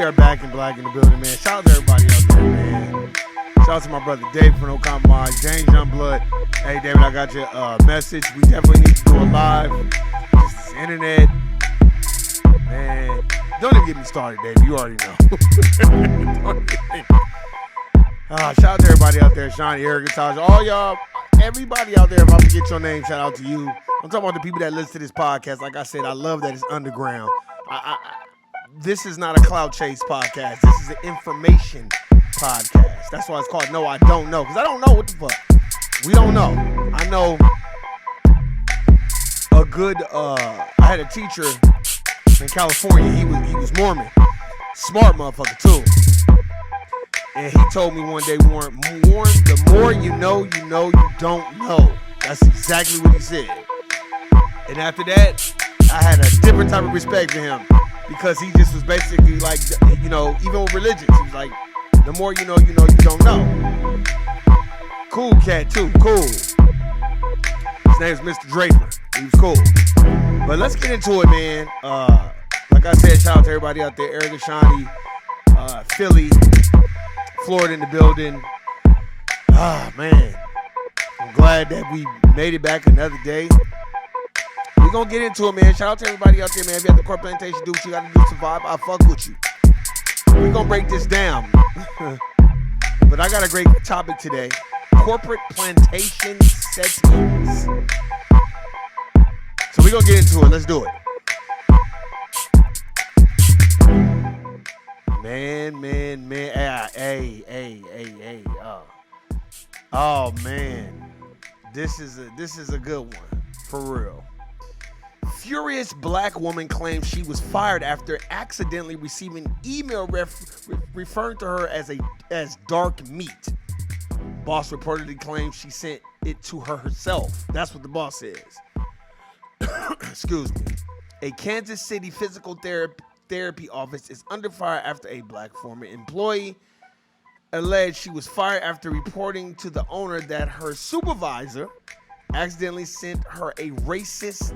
we are back in black in the building, man. Shout out to everybody out there, man. Shout out to my brother Dave for No Compromise, James Youngblood. Hey, David, I got your message. We definitely need to do a live. Just this internet. Man, don't even get me started, Dave. You already know. Shout out to everybody out there. Shawnee, Erica, Taj, all y'all. Everybody out there, if I forget your name, shout out to you. I'm talking about the people that listen to this podcast. Like I said, I love that it's underground. This is not a cloud chase podcast. This is an information podcast. That's why it's called No, I Don't Know. Because I don't know what the fuck. We don't know. I know a good, I had a teacher in California. He was Mormon. Smart motherfucker, too. And he told me one day, Warren, the more you know, you don't know. That's exactly what he said. And after that, I had a different type of respect for him because he just was basically like, you know, even with religions, he was like, the more you know, you don't know. Cool cat too, cool. His name is Mr. Draper. He was cool. But let's get into it, man. Like I said, shout out to everybody out there. Erica, Shawnee, Philly, Florida in the building. Man. I'm glad that we made it back another day. We're going to get into it, man. Shout out to everybody out there, man. If you have the core plantation, do what you got to do to survive. I fuck with you. We're going to break this down. But I got a great topic today. Corporate plantation settings. So we're going to get into it. Let's do it. Man. Hey. Oh, man. This is a good one. For real. Furious black woman claims she was fired after accidentally receiving email referring to her as dark meat. Boss reportedly claims she sent it to her herself. That's what the boss says. Excuse me. A Kansas City physical therapy office is under fire after a black former employee alleged she was fired after reporting to the owner that her supervisor accidentally sent her a racist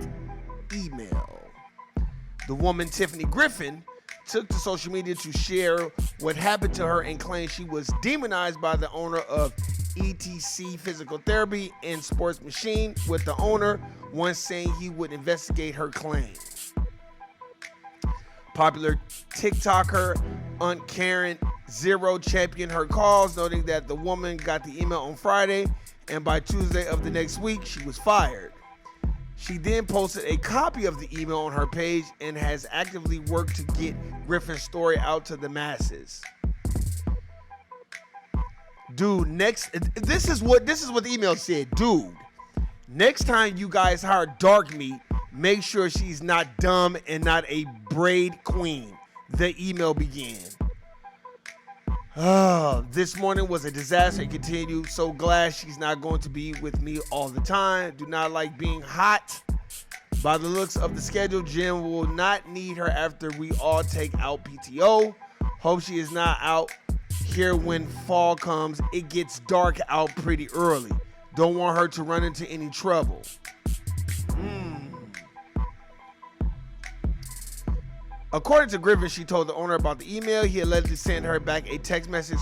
email. The woman, Tiffany Griffin, took to social media to share what happened to her and claimed she was demonized by the owner of ETC Physical Therapy and Sports Machine, with the owner once saying he would investigate her claims. Popular TikToker Aunt Karen Zero championed her cause, noting that the woman got the email on Friday and by Tuesday of the next week, she was fired. She then posted a copy of the email on her page and has actively worked to get Griffin's story out to the masses. Dude, this is what the email said. Dude, next time you guys hire dark meat, make sure she's not dumb and not a braid queen. The email began. This morning was a disaster. It continued. So glad she's not going to be with me all the time. Do not like being hot. By the looks of the schedule, Jim will not need her after we all take out PTO. Hope she is not out here when fall comes. It gets dark out pretty early. Don't want her to run into any trouble. According to Griffin, she told the owner about the email. He allegedly sent her back a text message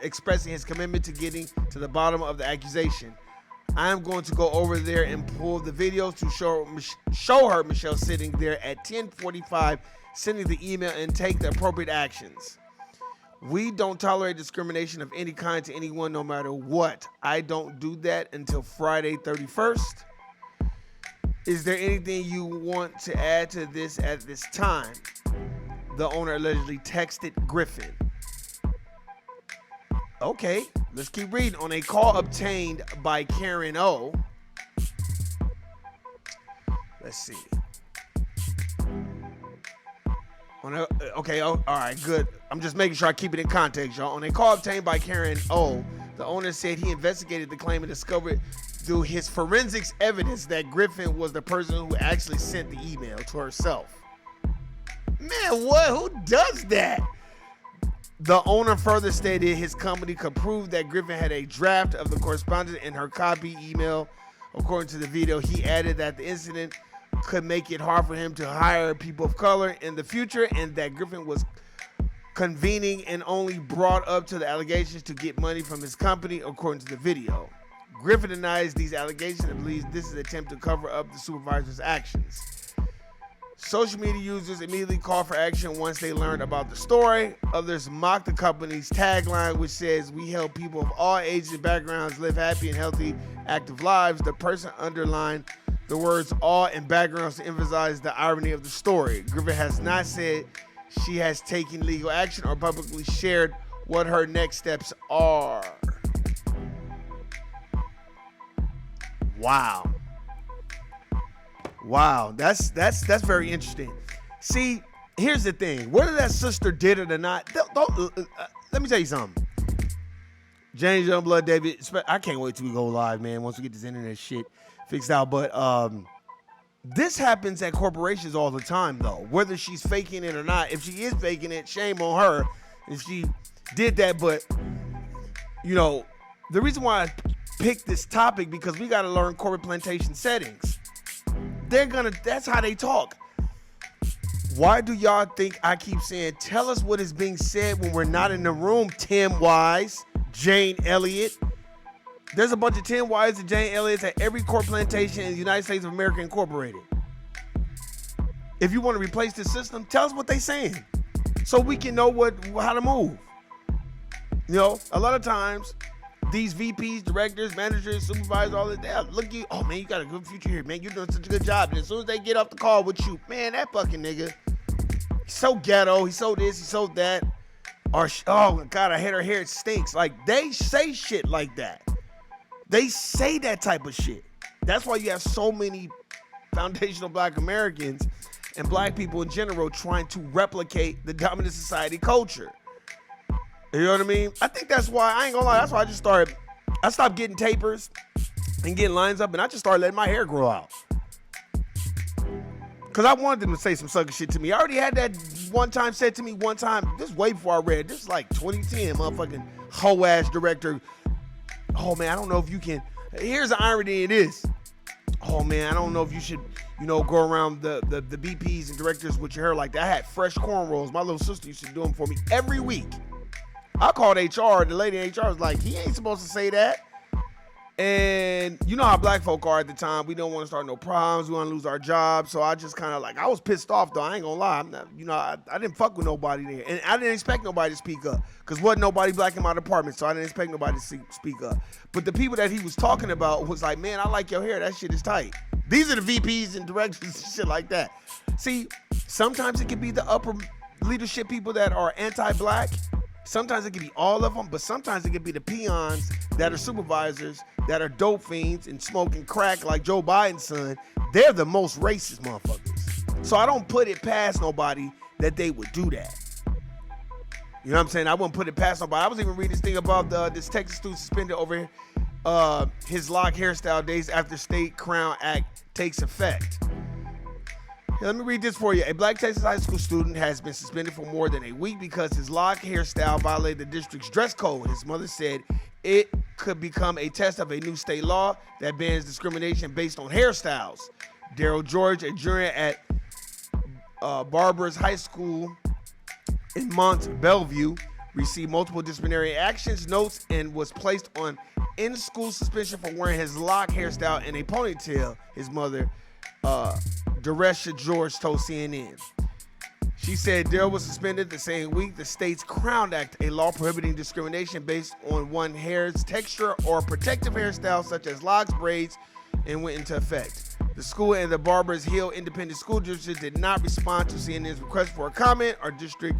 expressing his commitment to getting to the bottom of the accusation. I am going to go over there and pull the video to show her Michelle sitting there at 10:45, sending the email and take the appropriate actions. We don't tolerate discrimination of any kind to anyone, no matter what. I don't do that until Friday 31st. Is there anything you want to add to this at this time? The owner allegedly texted Griffin. Okay, let's keep reading. On a call obtained by Karen O. Let's see. All right, good. I'm just making sure I keep it in context, y'all. On a call obtained by Karen O, the owner said he investigated the claim and discovered through his forensics evidence that Griffin was the person who actually sent the email to herself. Man, what? Who does that? The owner further stated his company could prove that Griffin had a draft of the correspondence in her copy email. According to the video, he added that the incident could make it hard for him to hire people of color in the future and that Griffin was convening and only brought up to the allegations to get money from his company, according to the video. Griffin denies these allegations and believes this is an attempt to cover up the supervisor's actions. Social media users immediately called for action once they learned about the story. Others mocked the company's tagline, which says, "We help people of all ages and backgrounds live happy and healthy, active lives." The person underlined the words "all" and "backgrounds" to emphasize the irony of the story. Griffin has not said she has taken legal action or publicly shared what her next steps are. Wow. Wow, that's very interesting. See, here's the thing. Whether that sister did it or not, let me tell you something. James Youngblood, David, I can't wait till we go live, man, once we get this internet shit fixed out. But this happens at corporations all the time, though, whether she's faking it or not. If she is faking it, shame on her if she did that. But, you know, the reason why I picked this topic, because we got to learn corporate plantation settings. That's how they talk. Why do y'all think I keep saying, tell us what is being said when we're not in the room? Tim Wise, Jane Elliott. There's a bunch of Tim Wise and Jane Elliott's at every corporate plantation in the United States of America Incorporated. If you want to replace the system, tell us what they're saying so we can know how to move. You know, a lot of times, these VPs, directors, managers, supervisors, all that, they look at you, oh man, you got a good future here, man. You're doing such a good job. And as soon as they get off the call with you, man, that fucking nigga, he's so ghetto, he's so this, he's so that. Or, oh God, I hate her hair, it stinks. Like, they say shit like that. They say that type of shit. That's why you have so many foundational Black Americans and Black people in general trying to replicate the dominant society culture. You know what I mean? I think that's why, I ain't gonna lie, that's why I stopped getting tapers and getting lines up, and I just started letting my hair grow out. Because I wanted them to say some sucker shit to me. I already had that one time said to me one time, this is way before I read, this is like 2010, motherfucking hoe-ass director. Oh man, I don't know if you can, here's the irony in this. Oh man, I don't know if you should, you know, go around the BPs and directors with your hair like that. I had fresh cornrows. My little sister used to do them for me every week. I called HR. The lady in HR was like, he ain't supposed to say that. And you know how Black folk are at the time. We don't want to start no problems. We want to lose our jobs. So I just kind of like, I was pissed off though. I ain't gonna lie. I'm not, you know, I didn't fuck with nobody there. And I didn't expect nobody to speak up because wasn't nobody Black in my department. So I didn't expect nobody to speak up. But the people that he was talking about was like, man, I like your hair. That shit is tight. These are the VPs and directors and shit like that. See, sometimes it can be the upper leadership people that are anti-Black. Sometimes it can be all of them, but sometimes it can be the peons that are supervisors, that are dope fiends and smoking crack like Joe Biden's son. They're the most racist motherfuckers. So I don't put it past nobody that they would do that. You know what I'm saying? I wouldn't put it past nobody. I was even reading this thing about this Texas student suspended over his lock hairstyle days after State Crown Act takes effect. Let me read this for you. A Black Texas high school student has been suspended for more than a week because his lock hairstyle violated the district's dress code. His mother said it could become a test of a new state law that bans discrimination based on hairstyles. Daryl George, a junior at Barbers High School in Mont Bellevue, received multiple disciplinary actions, notes, and was placed on in-school suspension for wearing his lock hairstyle in a ponytail. His mother, Daresha George, told CNN. She said Daryl was suspended the same week the state's Crown Act, a law prohibiting discrimination based on one hair's texture or protective hairstyle such as locks, braids, and went into effect. The school and the Barbers Hill Independent School District did not respond to CNN's request for a comment. Our district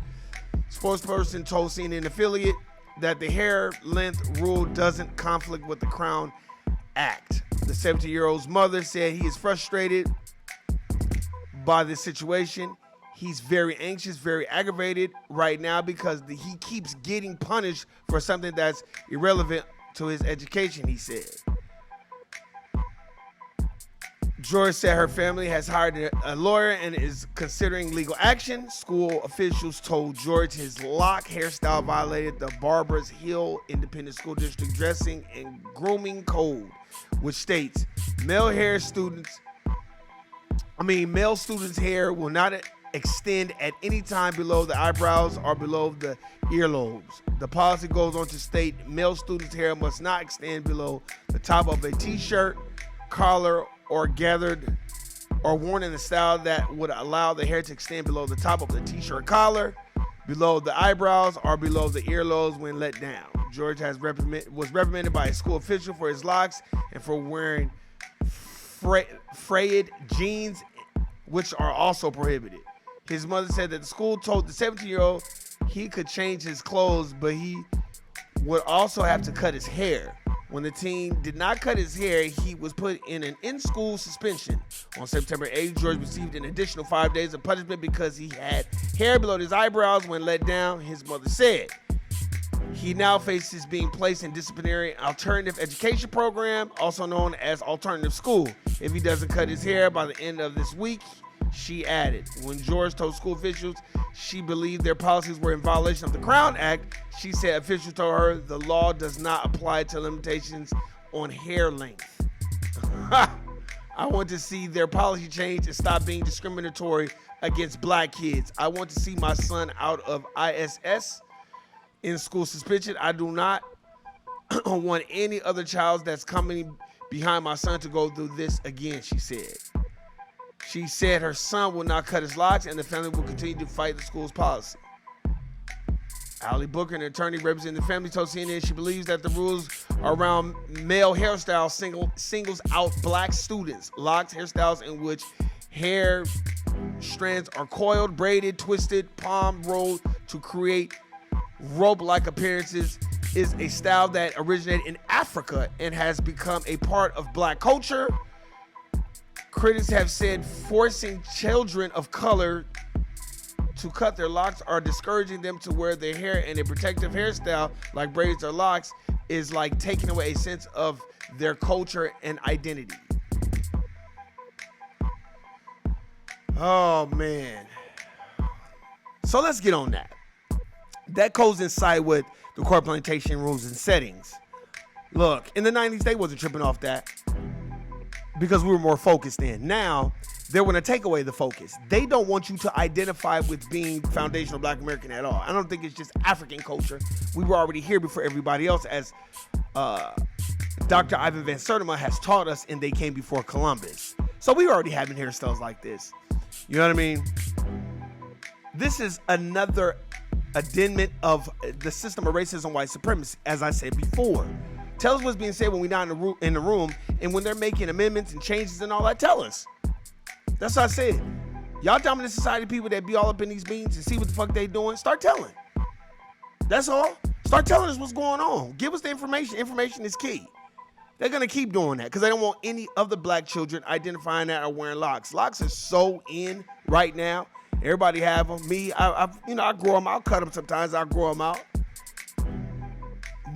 spokesperson told CNN affiliate that the hair length rule doesn't conflict with the Crown Act. The 17-year-old's mother said he is frustrated by this situation. He's very anxious, very aggravated right now because he keeps getting punished for something that's irrelevant to his education, he said. George said her family has hired a lawyer and is considering legal action. School officials told George his lock hairstyle violated the Barbers Hill Independent School District dressing and grooming code, which states male students' hair will not extend at any time below the eyebrows or below the earlobes. The policy goes on to state male students' hair must not extend below the top of a t-shirt, collar, or gathered or worn in a style that would allow the hair to extend below the top of the t-shirt collar, below the eyebrows, or below the earlobes when let down. George was reprimanded by a school official for his locks and for wearing frayed jeans, which are also prohibited. His mother said that the school told the 17-year-old he could change his clothes, but he would also have to cut his hair. When the teen did not cut his hair, he was put in an in-school suspension. On September 8th, George received an additional 5 days of punishment because he had hair below his eyebrows when let down, his mother said. He now faces being placed in disciplinary alternative education program, also known as alternative school, if he doesn't cut his hair by the end of this week, she added. When George told school officials she believed their policies were in violation of the Crown Act, she said officials told her the law does not apply to limitations on hair length. I want to see their policy change and stop being discriminatory against black kids. I want to see my son out of ISS in school suspension. I do not want any other child that's coming behind my son to go through this again, she said. She said her son will not cut his locks and the family will continue to fight the school's policy. Allie Booker, an attorney representing the family, told CNN she believes that the rules around male hairstyles singles out black students. Locked hairstyles in which hair strands are coiled, braided, twisted, palm rolled to create rope-like appearances is a style that originated in Africa and has become a part of black culture. Critics have said forcing children of color to cut their locks or discouraging them to wear their hair in a protective hairstyle like braids or locks is like taking away a sense of their culture and identity. Oh, man. So let's get on that. That goes inside with the core plantation rules and settings. Look, in the 90s, they wasn't tripping off that because we were more focused then. Now, they want to take away the focus. They don't want you to identify with being foundational Black American at all. I don't think it's just African culture. We were already here before everybody else, as Dr. Ivan Van Sertima has taught us, and they came before Columbus. So we were already having hairstyles like this. You know what I mean? This is another addendum of the system of racism, white supremacy, as I said before. Tell us what's being said when we're not in the room, and when they're making amendments and changes and all that, tell us. That's what I said. Y'all dominant society people that be all up in these meetings and see what the fuck they doing, start telling. That's all. Start telling us what's going on. Give us the information. Information is key. They're going to keep doing that because they don't want any of the black children identifying that or wearing locks. Locks are so in right now. Everybody have them. Me, I grow them. I'll cut them sometimes. I'll grow them out.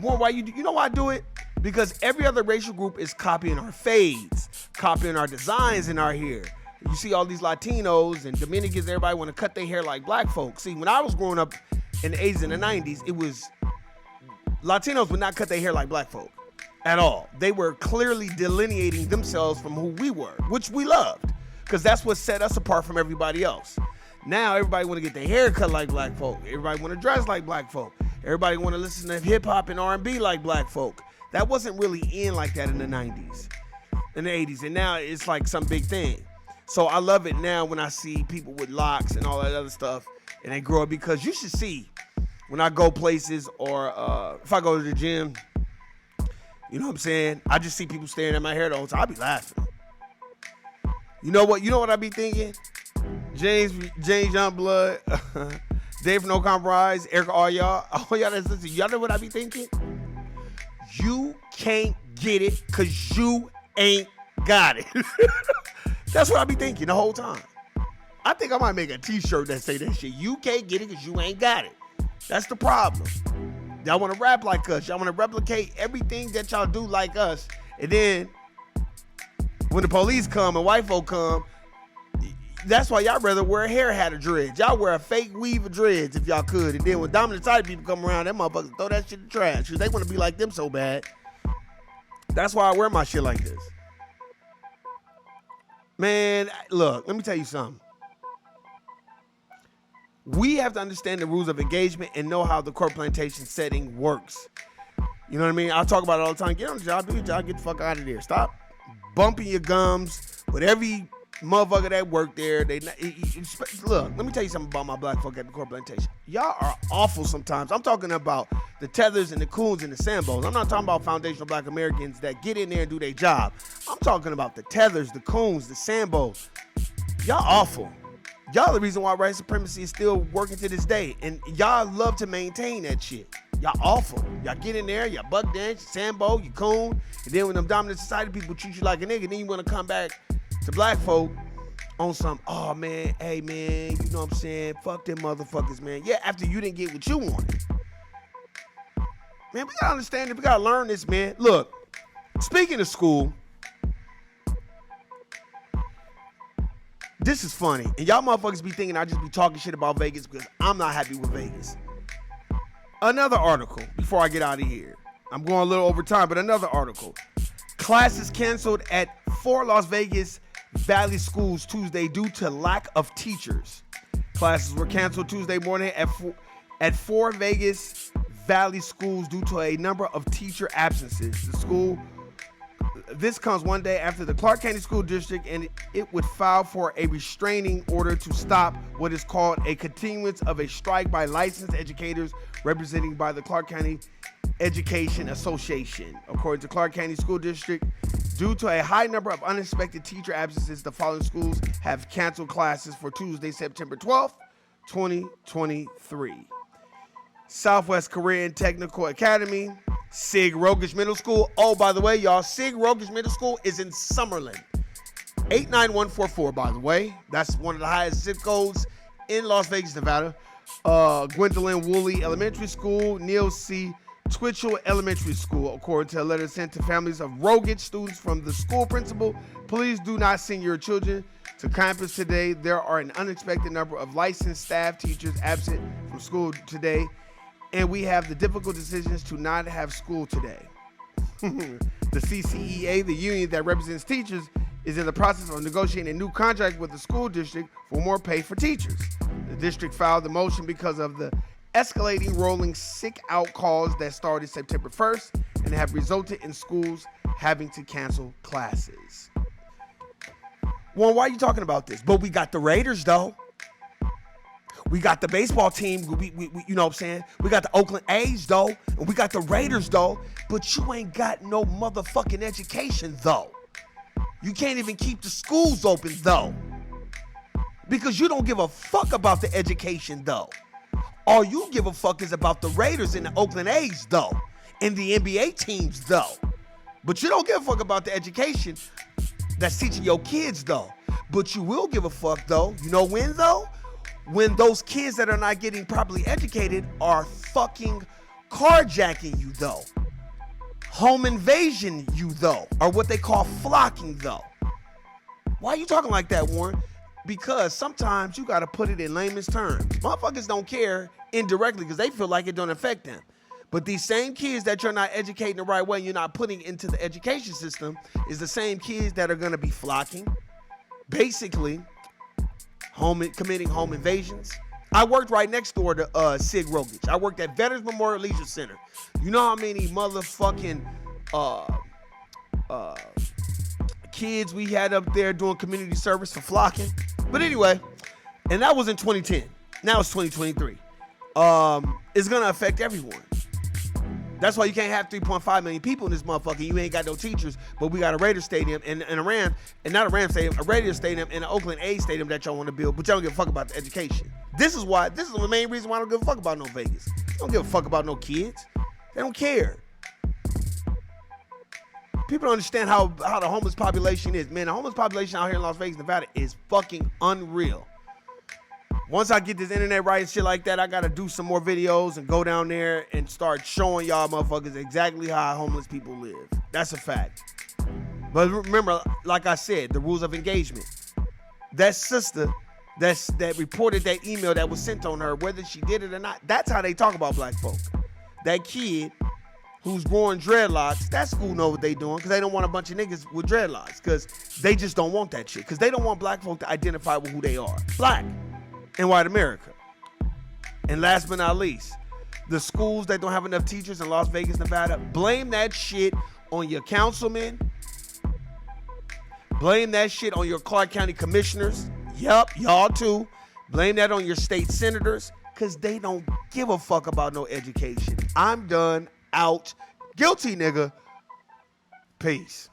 Why you know why I do it? Because every other racial group is copying our fades, copying our designs in our hair. You see all these Latinos and Dominicans, everybody want to cut their hair like black folks. See, when I was growing up in the 80s and the 90s, it was Latinos would not cut their hair like black folk at all. They were clearly delineating themselves from who we were, which we loved, because that's what set us apart from everybody else. Now everybody want to get their hair cut like black folk. Everybody want to dress like black folk. Everybody want to listen to hip hop and R&B like black folk. That wasn't really in like that in the 90s, in the 80s, and now it's like some big thing. So I love it now when I see people with locks and all that other stuff, and they grow up, because you should see when I go places or if I go to the gym, you know what I'm saying? I just see people staring at my hair the whole time. I'll be laughing. You know what I be thinking? James Youngblood, Dave No Compromise, Erica, all y'all that's listening, y'all know what I be thinking? You can't get it because you ain't got it. That's what I be thinking the whole time. I think I might make a t-shirt that say that shit. You can't get it because you ain't got it. That's the problem. Y'all want to rap like us. Y'all want to replicate everything that y'all do like us. And then when the police come and white folk come, that's why y'all rather wear a hair hat of dreads. Y'all wear a fake weave of dreads if y'all could. And then when dominant side people come around, them motherfuckers throw that shit in the trash because they want to be like them so bad. That's why I wear my shit like this. Man, look, let me tell you something. We have to understand the rules of engagement and know how the core plantation setting works. You know what I mean? I talk about it all the time. Get on the job, do your job, get the fuck out of there. Stop bumping your gums with every motherfucker that worked there. Look, let me tell you something about my black folk at the core plantation. Y'all are awful sometimes. I'm talking about the Tethers and the Coons and the Sambos. I'm not talking about foundational black Americans that get in there and do their job. I'm talking about the Tethers, the Coons, the Sambos. Y'all awful. Y'all the reason why white supremacy is still working to this day. And y'all love to maintain that shit. Y'all awful. Y'all get in there, y'all buck dance, you Sambo, you coon. And then when them dominant society people treat you like a nigga, then you want to come back to black folk on some, oh man, hey man, you know what I'm saying? Fuck them motherfuckers, man. Yeah, after you didn't get what you wanted. Man, we gotta understand it. We gotta learn this, man. Look, speaking of school, this is funny. And y'all motherfuckers be thinking I just be talking shit about Vegas because I'm not happy with Vegas. Another article before I get out of here. I'm going a little over time, but another article. Classes canceled at 4 Las Vegas Valley schools Tuesday due to lack of teachers. Classes were canceled Tuesday morning at 4 Vegas Valley schools due to a number of teacher absences. This comes one day after the Clark County School District and it would file for a restraining order to stop what is called a continuance of a strike by licensed educators representing by the Clark County Education Association. According to Clark County School District, due to a high number of unexpected teacher absences, the following schools have canceled classes for Tuesday, September 12th, 2023. Southwest Career and Technical Academy, Sig Rogish Middle School. Oh, by the way, y'all, Sig Rogish Middle School is in Summerlin. 89144, by the way. That's one of the highest zip codes in Las Vegas, Nevada. Gwendolyn Woolley Elementary School, Neil C. Twitchell Elementary School. According to a letter sent to families of Rogich students from the school principal, please do not send your children to campus today. There are an unexpected number of licensed staff teachers absent from school today, and we have the difficult decisions to not have school today. The CCEA, the union that represents teachers, is in the process of negotiating a new contract with the school district for more pay for teachers. The district filed the motion because of the escalating rolling sick out calls that started September 1st and have resulted in schools having to cancel classes. Well, why are you talking about this? But we got the Raiders, though. We got the baseball team. We you know what I'm saying? We got the Oakland A's, though. And we got the Raiders, though. But you ain't got no motherfucking education, though. You can't even keep the schools open, though. Because you don't give a fuck about the education, though. All you give a fuck is about the Raiders and the Oakland A's, though. And the NBA teams, though. But you don't give a fuck about the education that's teaching your kids, though. But you will give a fuck, though. You know when, though? When those kids that are not getting properly educated are fucking carjacking you, though. Home invasion you, though. Or what they call flocking, though. Why are you talking like that, Warren? Because sometimes you got to put it in layman's terms. Motherfuckers don't care indirectly because they feel like it don't affect them. But these same kids that you're not educating the right way, you're not putting into the education system, is the same kids that are going to be flocking, basically committing home invasions. I worked right next door to Sig Rogich. I worked at Veterans Memorial Leisure Center. You know how many motherfucking kids we had up there doing community service for flocking? But anyway, and that was in 2010. Now it's 2023. It's gonna affect everyone. That's why you can't have 3.5 million people in this motherfucker. You ain't got no teachers, but we got a Raiders stadium and a Rams, and not a Rams stadium, a Raiders stadium and an Oakland A's stadium that y'all want to build, but y'all don't give a fuck about the education. This is the main reason why I don't give a fuck about no Vegas. I don't give a fuck about no kids. They don't care. People don't understand how the homeless population is. Man, the homeless population out here in Las Vegas, Nevada is fucking unreal. Once I get this internet right and shit like that, I got to do some more videos and go down there and start showing y'all motherfuckers exactly how homeless people live. That's a fact. But remember, like I said, the rules of engagement. That sister that reported that email that was sent on her, whether she did it or not, that's how they talk about black folk. That kid who's growing dreadlocks, that school know what they doing because they don't want a bunch of niggas with dreadlocks because they just don't want that shit because they don't want black folk to identify with who they are. Black and white America. And last but not least, the schools that don't have enough teachers in Las Vegas, Nevada, blame that shit on your councilmen. Blame that shit on your Clark County commissioners. Yup, y'all too. Blame that on your state senators, because they don't give a fuck about no education. I'm done. Out. Guilty, nigga. Peace.